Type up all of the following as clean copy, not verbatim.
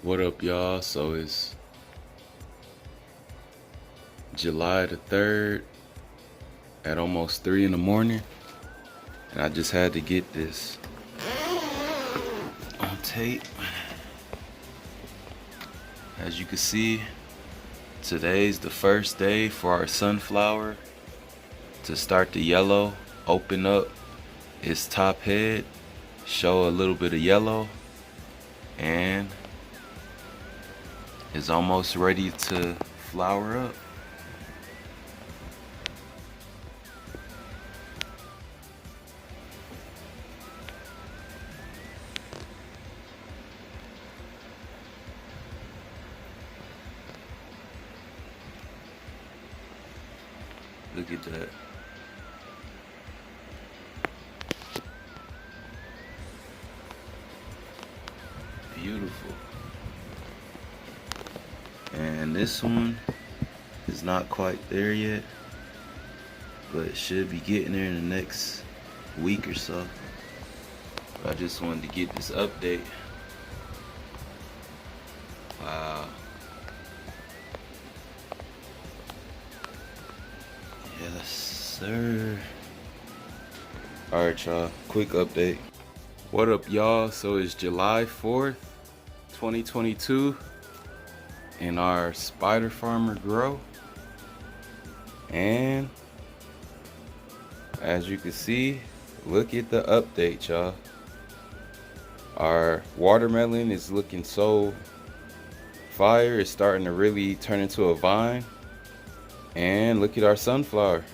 What up, y'all? So it's July the 3rd at almost 3 in the morning, and I just had to get this on tape. As you can see, today's the first day for our sunflower to start to yellow, open up its top head, show a little bit of yellow, and is almost ready to flower up. Look at that. Beautiful. And this one is not quite there yet, but should be getting there in the next week or so. I just wanted to get this update. Wow. Yes, sir. Alright, y'all. Quick update. What up, y'all? So it's July 4th, 2022 in our spider farmer grow. And as you can see, look at the update, y'all. Our watermelon is looking so fire. It's starting to really turn into a vine. And look at our sunflower.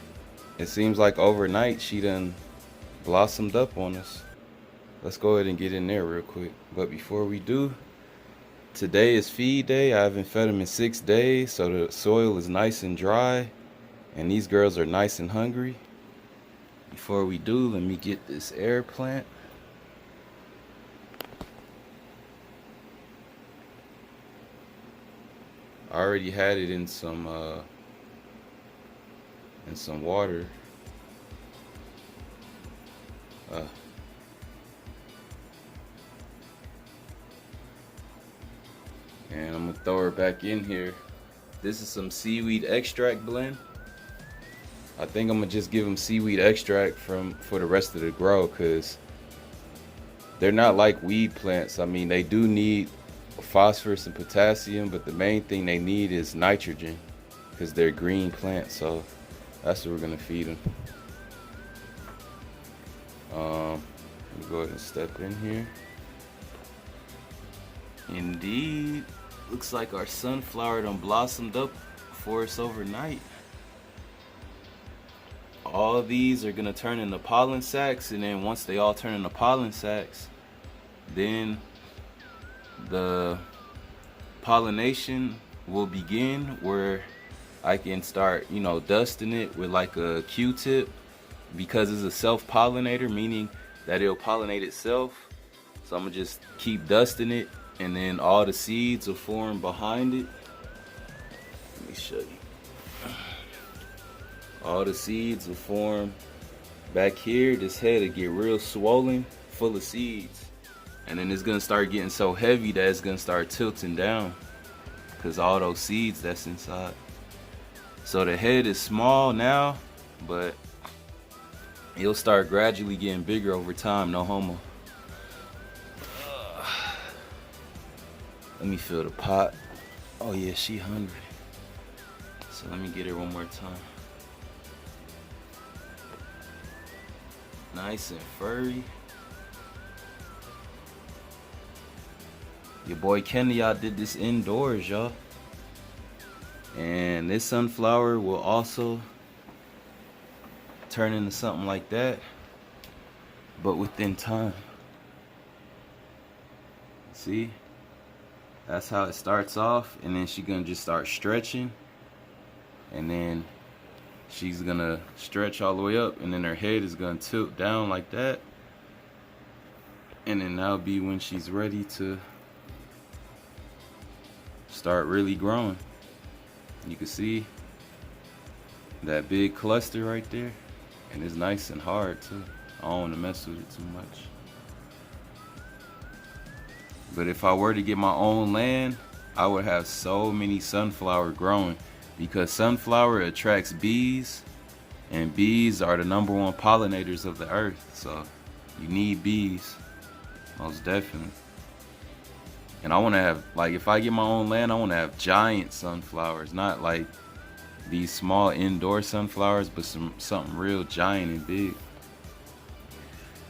It seems like overnight she done blossomed up on us. Let's go ahead and get in there real quick. But before we do, today is feed day. I haven't fed them in 6 days, so the soil is nice and dry, and these girls are nice and hungry. Before we do, let me get this air plant. I already had it in some water. And I'm gonna throw her back in here. This is some seaweed extract blend. I think I'm gonna just give them seaweed extract for the rest of the grow, because they're not like weed plants. I mean, they do need phosphorus and potassium, but the main thing they need is nitrogen, because they're green plants. So that's what we're gonna feed them. Let me go ahead and step in here. Indeed, looks like our sunflower done blossomed up for us overnight. All of these are gonna turn into pollen sacs, and then once they all turn into pollen sacs, then the pollination will begin, where I can start, dusting it with like a Q-tip, because it's a self-pollinator, meaning that it'll pollinate itself. So I'm gonna just keep dusting it, and then all the seeds will form behind it. Let me show you. All the seeds will form back here. This head will get real swollen, full of seeds. And then it's gonna start getting so heavy that it's gonna start tilting down, because all those seeds that's inside. So the head is small now, but it'll start gradually getting bigger over time, no homo. Let me fill the pot. Oh yeah, she hungry. So let me get her one more time. Nice and furry. Your boy Kenny, y'all did this indoors, y'all. And this sunflower will also turn into something like that, but within time. See? That's how it starts off, and then she's gonna just start stretching, and then she's gonna stretch all the way up, and then her head is gonna tilt down like that, and then that'll be when she's ready to start really growing. You can see that big cluster right there, and it's nice and hard too. I don't want to mess with it too much. But if I were to get my own land, I would have so many sunflower growing, because sunflower attracts bees, and bees are the #1 pollinators of the earth. So you need bees, most definitely. And I want to have, like, if I get my own land, I want to have giant sunflowers, not like these small indoor sunflowers, but something real giant and big.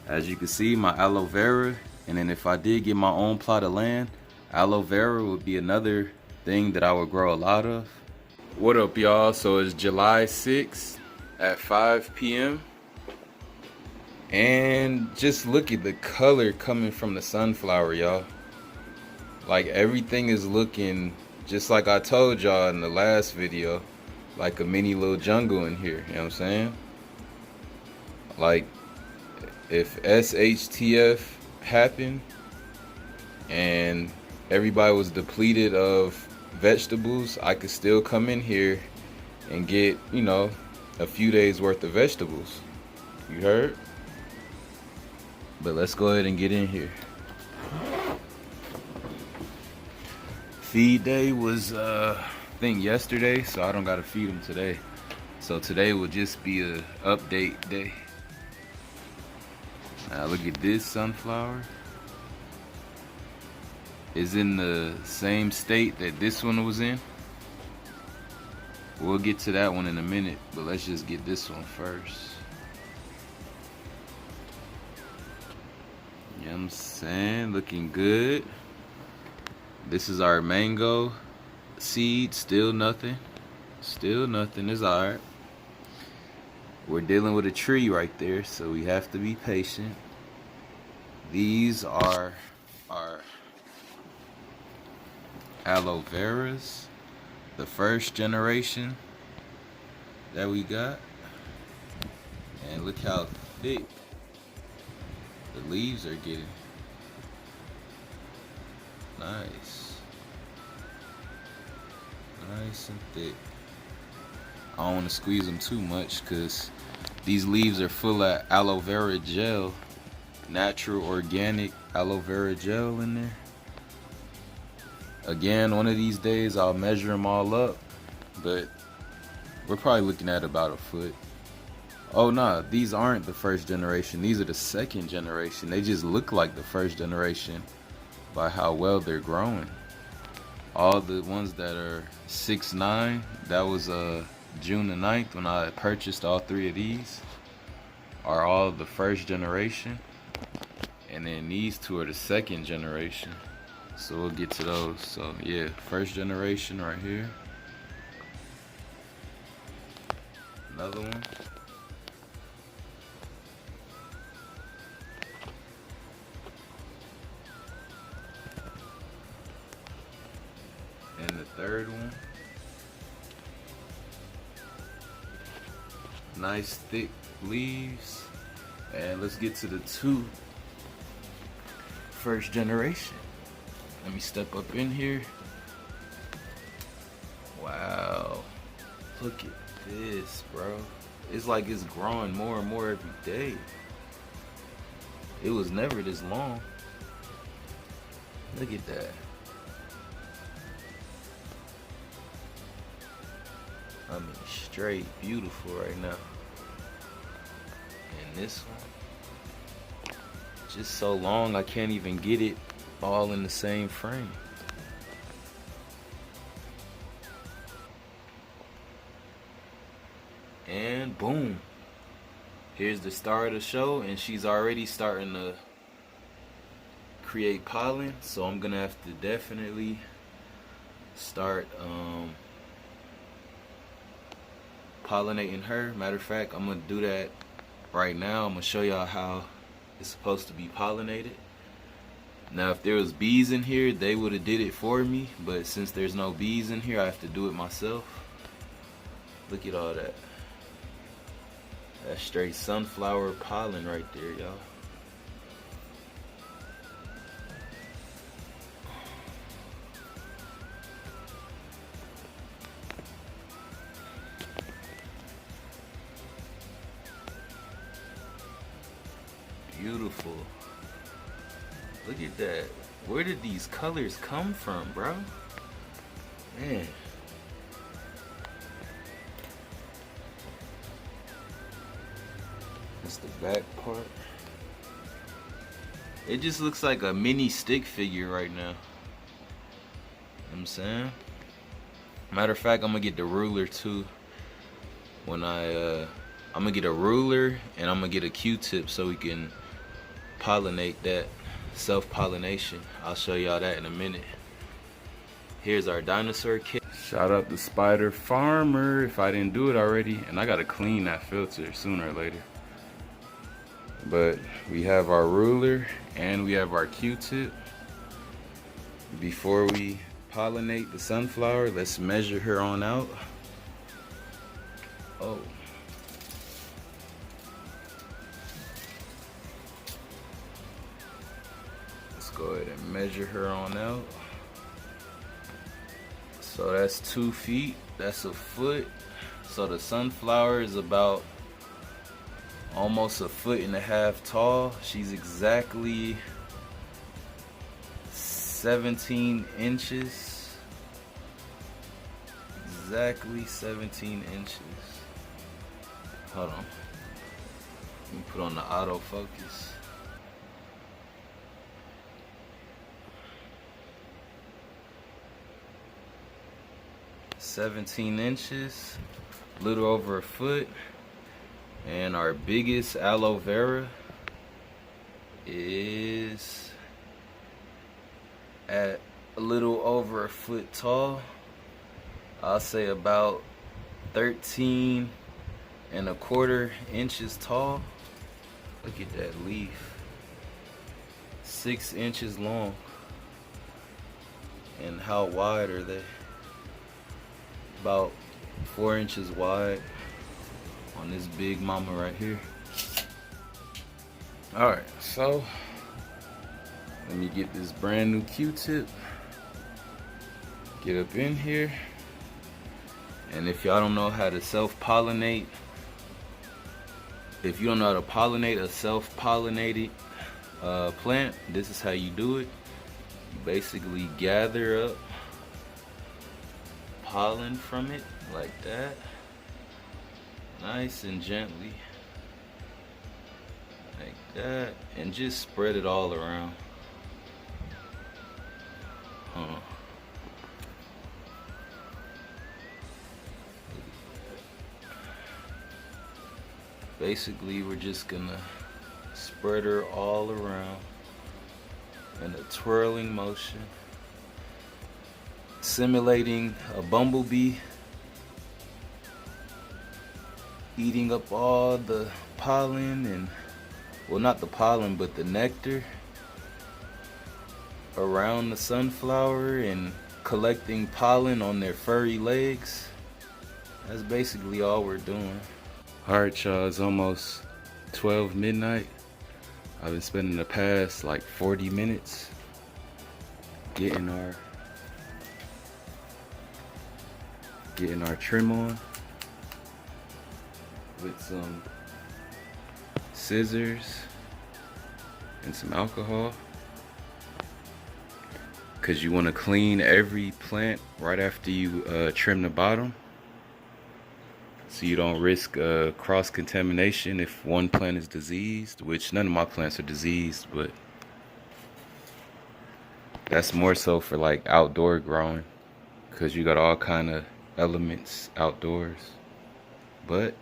As you can see, my aloe vera, and then if I did get my own plot of land, aloe vera would be another thing that I would grow a lot of. What up, y'all? So it's July 6th at 5 p.m. And just look at the color coming from the sunflower, y'all. Like, everything is looking just like I told y'all in the last video, like a mini little jungle in here, you know what I'm saying? Like, if SHTF happened and everybody was depleted of vegetables, I could still come in here and get, you know, a few days worth of vegetables. You heard? But let's go ahead and get in here. Feed day was I think yesterday, so I don't gotta feed them today. So today will just be a update day. Now look at this sunflower. It's in the same state that this one was in. We'll get to that one in a minute, but let's just get this one first. You know what I'm saying? Looking good. This is our mango seed. Still nothing. Still nothing. It's alright. We're dealing with a tree right there, so we have to be patient. These are our aloe veras, the first generation that we got. And look how thick the leaves are getting. Nice. Nice and thick. I don't want to squeeze them too much because these leaves are full of aloe vera gel, natural organic aloe vera gel in there. Again, one of these days I'll measure them all up, but we're probably looking at about a foot. Oh nah, these aren't the first generation. These are the second generation. They just look like the first generation by how well they're growing. All the ones that are 6'9", that was June the 9th when I purchased all 3 of these, are all the first generation. And then these 2 are the second generation. So we'll get to those. So yeah, first generation right here. Another one. And the third one. Nice thick leaves. And let's get to the 2 first generation. Let me step up in here. Wow. Look at this, bro. It's like it's growing more and more every day. It was never this long. Look at that. I mean, straight beautiful right now. And this one, just so long I can't even get it all in the same frame. And boom, here's the star of the show, and she's already starting to create pollen, so I'm gonna have to definitely start pollinating her. Matter of fact, I'm gonna do that right now. I'm gonna show y'all how it's supposed to be pollinated. Now, if there was bees in here, they would have did it for me, but since there's no bees in here, I have to do it myself. Look at all that. That's straight sunflower pollen right there, y'all. Beautiful. Look at that. Where did these colors come from, bro? Man. That's the back part. It just looks like a mini stick figure right now. You know what I'm saying? Matter of fact, I'm gonna get the ruler too. When I'm gonna get a ruler and I'm gonna get a Q-tip so we can pollinate that, self-pollination. I'll show y'all that in a minute. Here's our dinosaur kit. Shout out to Spider Farmer if I didn't do it already. And I gotta clean that filter sooner or later. But we have our ruler and we have our Q-tip. Before we pollinate the sunflower, let's measure her on out. Oh. Let's go ahead and measure her on out. So that's 2 feet, that's a foot. So the sunflower is about almost 1.5 feet tall. She's exactly 17 inches. Exactly 17 inches. Hold on. Let me put on the autofocus. "17 inches, a little over a foot." And our biggest aloe vera is at a little over a foot tall. I'll say about 13.25 inches tall. Look at that leaf. 6 inches long. And how wide are they? About 4 inches wide on this big mama right here. Alright, so let me get this brand new Q-tip. Get up in here. And if y'all don't know how to self-pollinate, if you don't know how to pollinate a self-pollinated plant, this is how you do it. You basically gather up pollen from it like that, nice and gently like that, and just spread it all around. Basically, we're just gonna spread her all around in a twirling motion, simulating a bumblebee eating up all the pollen, and well, not the pollen but the nectar around the sunflower, and collecting pollen on their furry legs. That's basically all we're doing. Alright y'all, it's almost 12 midnight. I've been spending the past like 40 minutes getting our trim on with some scissors and some alcohol, because you want to clean every plant right after you trim the bottom, so you don't risk cross-contamination if one plant is diseased, which none of my plants are diseased, but that's more so for like outdoor growing, because you got all kind of elements outdoors. But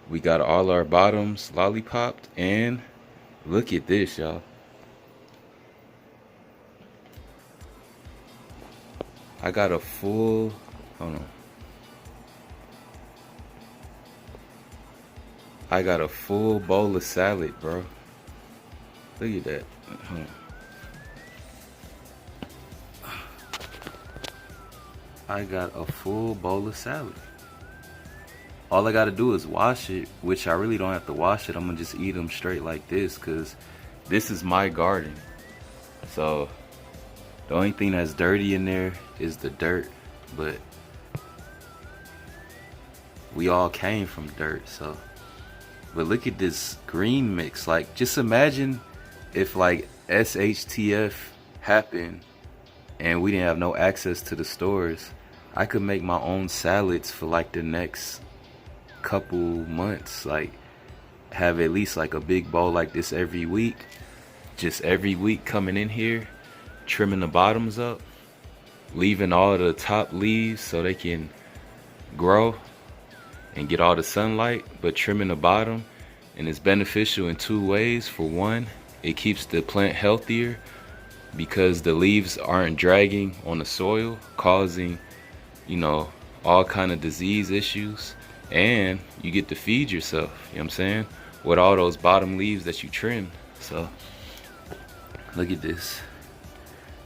we got all our bottoms lollipopped, and look at this, y'all. I got a full, hold on. I got a full bowl of salad, bro. Look at that. Hold on. I got a full bowl of salad. All I gotta do is wash it, which I really don't have to wash it. I'm gonna just eat them straight like this, because this is my garden. So the only thing that's dirty in there is the dirt, but we all came from dirt, so. But look at this green mix. Like, just imagine if like SHTF happened and we didn't have no access to the stores, I could make my own salads for like the next couple months. Like have at least like a big bowl like this every week. Just every week coming in here, trimming the bottoms up, leaving all the top leaves so they can grow and get all the sunlight, but trimming the bottom. And it's beneficial in two ways. For one, it keeps the plant healthier because the leaves aren't dragging on the soil, causing, you know, all kind of disease issues. And you get to feed yourself, you know what I'm saying, with all those bottom leaves that you trim. So look at this.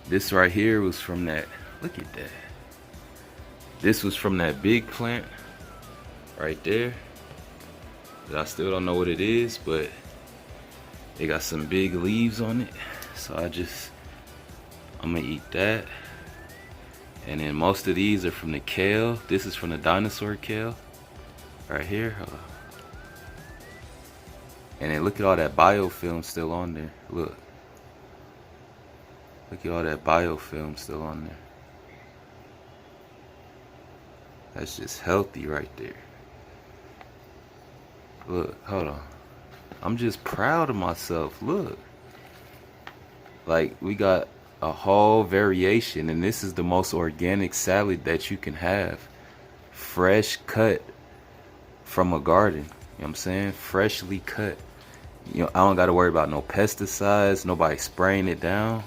This right here was from that, look at that. This was from that big plant right there. I still don't know what it is, but it got some big leaves on it. So I'm gonna eat that. And then most of these are from the kale. This is from the dinosaur kale right here. And then look at all that biofilm still on there. Look at all that biofilm still on there. That's just healthy right there. Look, hold on. I'm just proud of myself. Look. Like, we got a whole variation, and this is the most organic salad that you can have. Fresh cut from a garden. You know what I'm saying? Freshly cut. You know, I don't gotta worry about no pesticides, nobody spraying it down.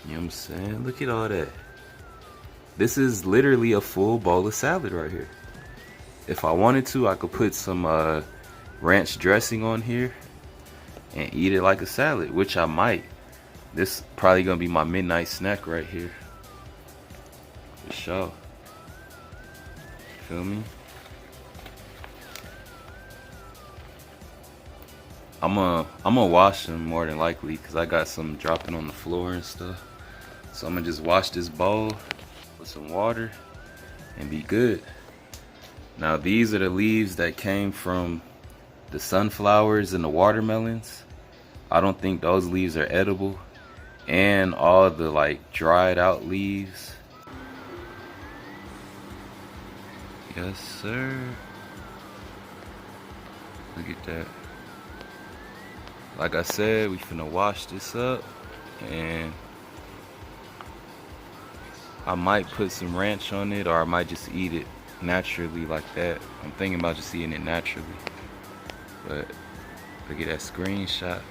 You know what I'm saying? Look at all that. This is literally a full bowl of salad right here. If I wanted to, I could put some ranch dressing on here and eat it like a salad, which I might. This probably gonna be my midnight snack right here. For sure. Feel me? I'm gonna wash them more than likely because I got some dropping on the floor and stuff. So I'm gonna just wash this bowl with some water and be good. Now these are the leaves that came from the sunflowers and the watermelons. I don't think those leaves are edible. And all the like dried out leaves. Yes, sir. Look at that. Like I said, we finna wash this up, and I might put some ranch on it, or I might just eat it naturally like that. I'm thinking about just eating it naturally. But look at that screenshot.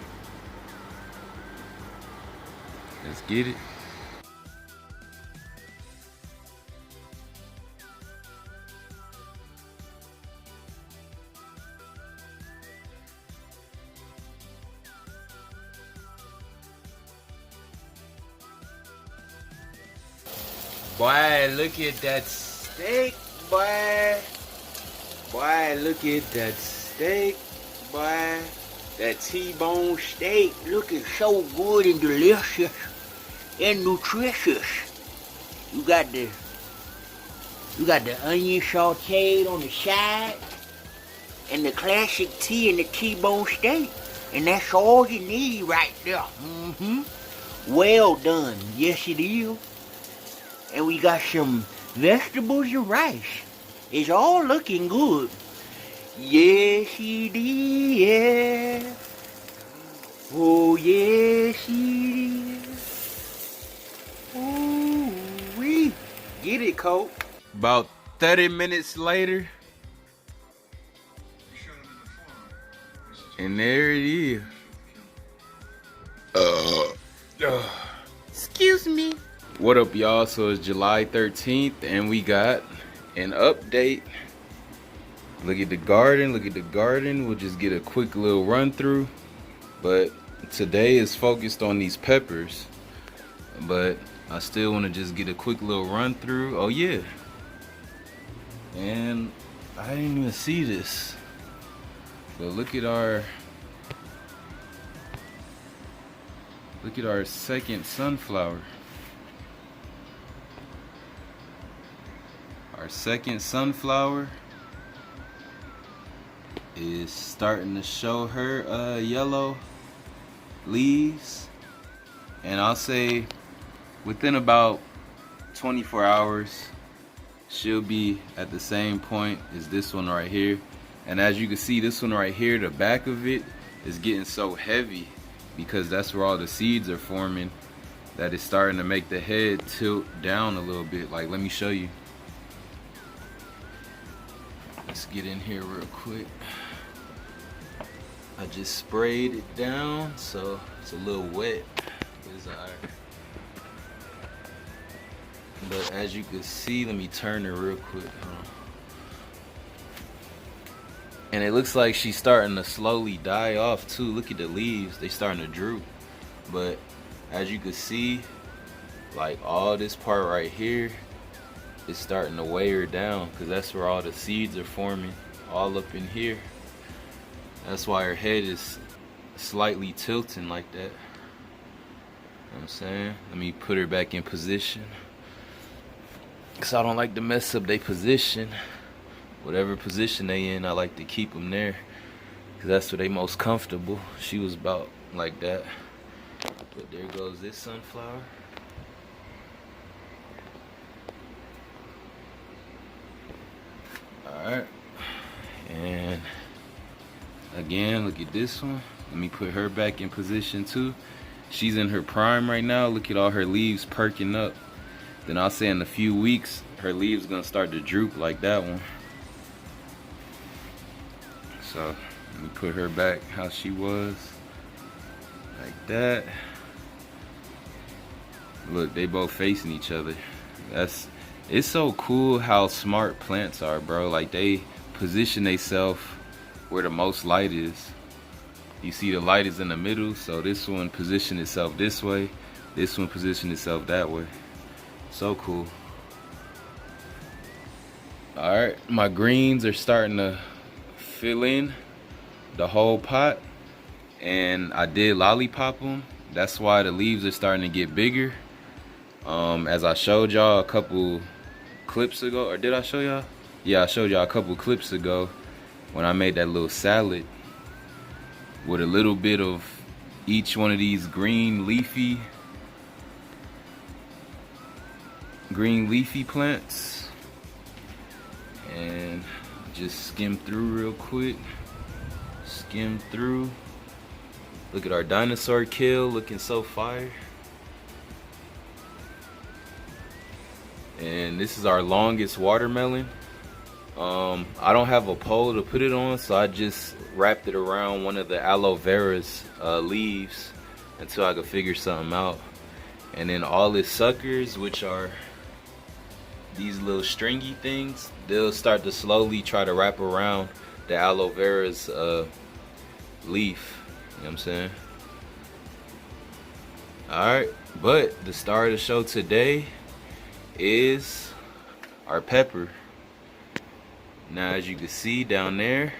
Let's get it. Boy, look at that steak, boy. Boy, look at that steak, boy. That T-bone steak looking so good and delicious and nutritious. You got the onion sauteed on the side and the classic T and the T-bone steak. And that's all you need right there. Well done. Yes, it is. And we got some vegetables and rice. It's all looking good. Yes, it is. Oh, yes, it is. Oh, we get it, Colt. About 30 minutes later. And there it is. Excuse me. What up, y'all? So it's July 13th and we got an update. Look at the garden, look at the garden. We'll just get a quick little run through. But today is focused on these peppers. But I still want to just get a quick little run through. Oh yeah. And I didn't even see this. But look at our second sunflower. Our second sunflower is starting to show her yellow leaves, And I'll say within about 24 hours, she'll be at the same point as this one right here. And as you can see, this one right here, the back of it is getting so heavy because that's where all the seeds are forming, that it's starting to make the head tilt down a little bit. Like, let me show you. Let's get in here real quick. I just sprayed it down, so it's a little wet. It's alright. But as you can see, let me turn her real quick. And it looks like she's starting to slowly die off too. Look at the leaves, they starting to droop. But as you can see, like all this part right here is starting to weigh her down, because that's where all the seeds are forming, all up in here. That's why her head is slightly tilting like that. You know what I'm saying? Let me put her back in position, because I don't like to mess up their position. Whatever position they in, I like to keep them there, because that's where they most comfortable. She was about like that. But there goes this sunflower. Alright. And again, look at this one. Let me put her back in position too. She's in her prime right now. Look at all her leaves perking up. Then I'll say in a few weeks, her leaves gonna start to droop like that one. So let me put her back how she was, like that. Look, they both facing each other. It's so cool how smart plants are, bro. Like, they position themselves where the most light is. You see the light is in the middle, so this one position itself this way, this one position itself that way. So cool. Alright, my greens are starting to fill in the whole pot, and I did lollipop them. That's why the leaves are starting to get bigger. As I showed y'all a couple clips ago, or did I show y'all? Yeah, I showed y'all a couple clips ago when I made that little salad with a little bit of each one of these green leafy plants. And just skim through real quick. Skim through. Look at our dinosaur kale looking so fire. And this is our longest watermelon. I don't have a pole to put it on, so I just wrapped it around one of the aloe vera's leaves until I could figure something out. And then all its suckers, which are these little stringy things, they'll start to slowly try to wrap around the aloe vera's leaf. You know what I'm saying? Alright, but the star of the show today is our pepper. Now, as you can see down there,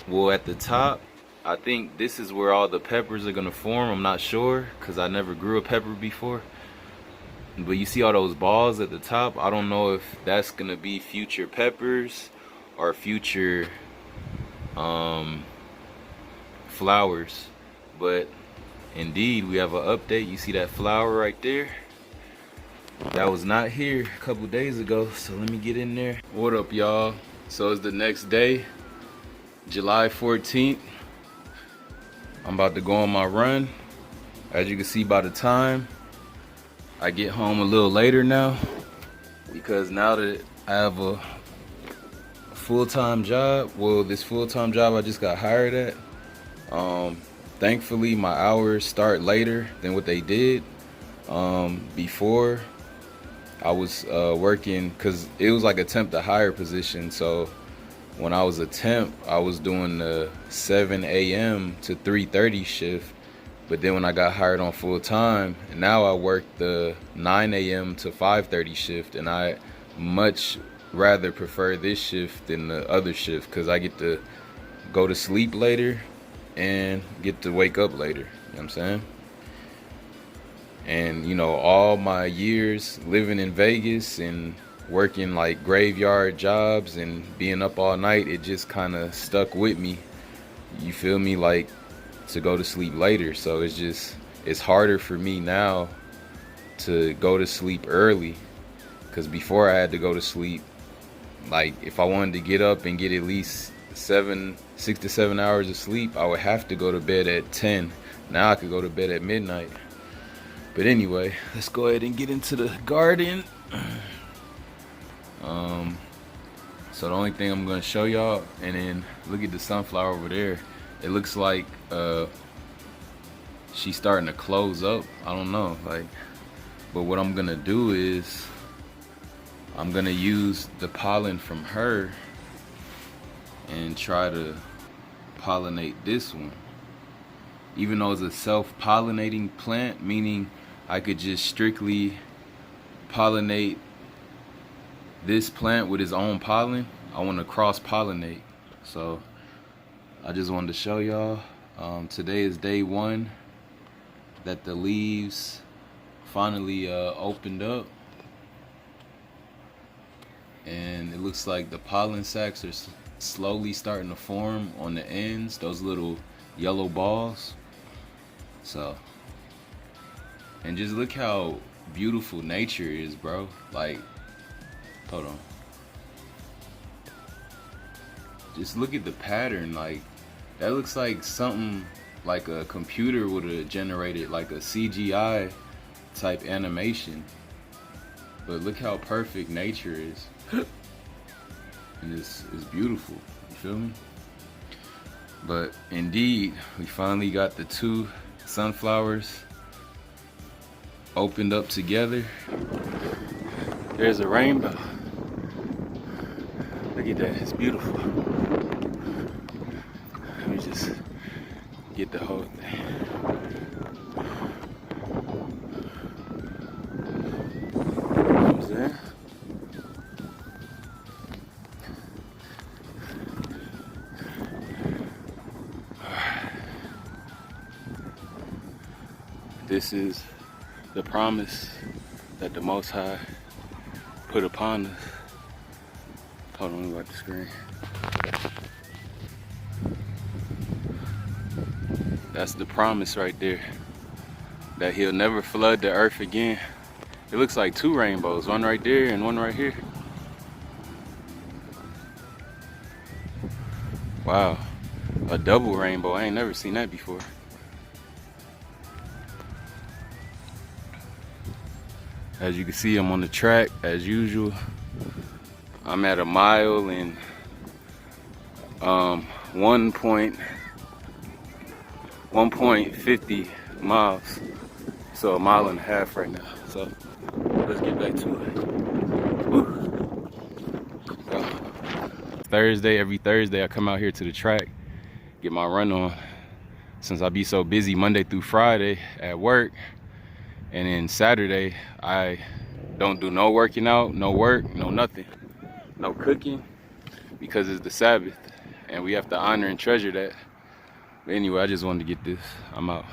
well, at the top, I think this is where all the peppers are gonna form. I'm not sure, because I never grew a pepper before. But you see all those balls at the top? I don't know if that's gonna be future peppers or future flowers. But indeed, we have an update. You see that flower right there? That was not here a couple days ago, so let me get in there. What up, y'all? So it's the next day, July 14th. I'm about to go on my run. As you can see by the time, I get home a little later now, because now that I have a full-time job, well, this full-time job I just got hired at, thankfully my hours start later than what they did. Before, I was working, because it was like a temp to hire position, so when I was a temp, I was doing the 7 a.m. to 3:30 shift. But then when I got hired on full time, and now I work the 9 a.m. to 5:30 shift, and I much rather prefer this shift than the other shift, because I get to go to sleep later and get to wake up later. You know what I'm saying? And you know, all my years living in Vegas and working like graveyard jobs and being up all night, it just kind of stuck with me. You feel me? Like, to go to sleep later. So it's harder for me now to go to sleep early, because before I had to go to sleep, like if I wanted to get up and get at least 6 to 7 hours of sleep, I would have to go to bed at 10. Now I could go to bed at midnight. But anyway, let's go ahead and get into the garden. So the only thing I'm gonna show y'all, and then look at the sunflower over there. It looks like she's starting to close up. I don't know, like, but what I'm gonna do is I'm gonna use the pollen from her and try to pollinate this one. Even though it's a self-pollinating plant, meaning I could just strictly pollinate this plant with its own pollen, I want to cross-pollinate. So I just wanted to show y'all. Today is day 1 that the leaves finally opened up, and it looks like the pollen sacs are slowly starting to form on the ends, those little yellow balls. So, and just look how beautiful nature is, bro. Like, hold on, just look at the pattern. Like, that looks like something like a computer would have generated, like a CGI type animation. But look how perfect nature is. And it's beautiful, you feel me? But indeed, we finally got the 2 sunflowers opened up together. There's a rainbow. Look at that, it's beautiful. Let me just get the whole thing. What's that? This is the promise that the Most High put upon us. Hold on, let me wipe the screen. That's the promise right there, that he'll never flood the earth again. It looks like 2 rainbows, one right there and one right here. Wow, a double rainbow. I ain't never seen that before. As you can see, I'm on the track as usual. I'm at 1 mile and 1.50 miles. So 1.5 miles right now. So let's get back to it. Woo. So, Thursday, every Thursday I come out here to the track, get my run on. Since I be so busy Monday through Friday at work, and then Saturday I don't do no working out, no work, no nothing, no cooking, because it's the Sabbath and we have to honor and treasure that. But anyway, I just wanted to get this. I'm out.